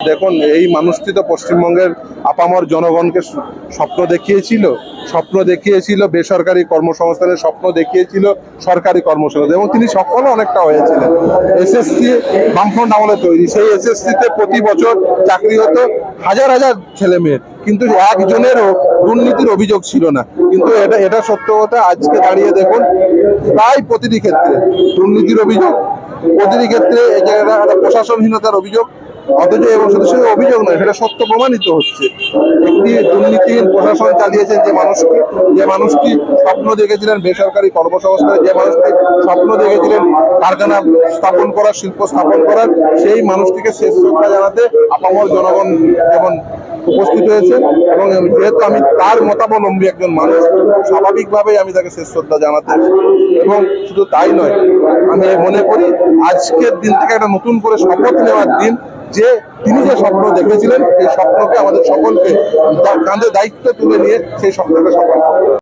দেখুন, এই মানুষটি তো পশ্চিমবঙ্গের আপামর জনগণকে স্বপ্ন দেখিয়েছিল বেসরকারি কর্মসংস্থানের, স্বপ্ন দেখিয়েছিল সরকারি কর্মসংস্থান, এবং তিনি সফল অনেকটা হয়েছিলেন। এসএসসি বামফ্রন্ট আমলে তৈরি, সেই এসএসসিতে প্রতি বছর চাকরি হতো হাজার হাজার ছেলে মেয়ের, কিন্তু একজনেরও দুর্নীতির অভিযোগ ছিল না। কিন্তু এটা সত্য কথা, আজকে দাঁড়িয়ে দেখুন প্রায় প্রতিটি ক্ষেত্রে দুর্নীতির অভিযোগ, প্রতিটি ক্ষেত্রে এই জায়গাটা একটা প্রশাসনহীনতার অভিযোগ, অথচ এবং শুধু শুধু অভিযোগ নয়, সেটা সত্য প্রমাণিত হচ্ছে। একটি দুর্নীতিহীন প্রশাসন চালিয়েছেন যে মানুষটি স্বপ্ন দেখেছিলেন বেসরকারি কর্মসংস্থানে, যে মানুষটি স্বপ্ন দেখেছিলেন কারখানা স্থাপন করার, শিল্প স্থাপন করার, সেই মানুষটিকে শেষ শ্রদ্ধা জানাতে আপামর জনগণ যেমন উপস্থিত হয়েছে। এবং যেহেতু আমি তার মতাবলম্বী একজন মানুষ, স্বাভাবিকভাবেই আমি তাকে শেষ শ্রদ্ধা জানাতে, এবং শুধু তাই নয়, আমি মনে করি আজকের দিন থেকে একটা নতুন করে শপথ নেওয়ার দিন, যে তিনি যে স্বপ্ন দেখেছিলেন এই স্বপ্নকে আমাদের সকলকে কাঁধে দায়িত্ব তুলে নিয়ে সেই স্বপ্নকে সফল করতে হবে।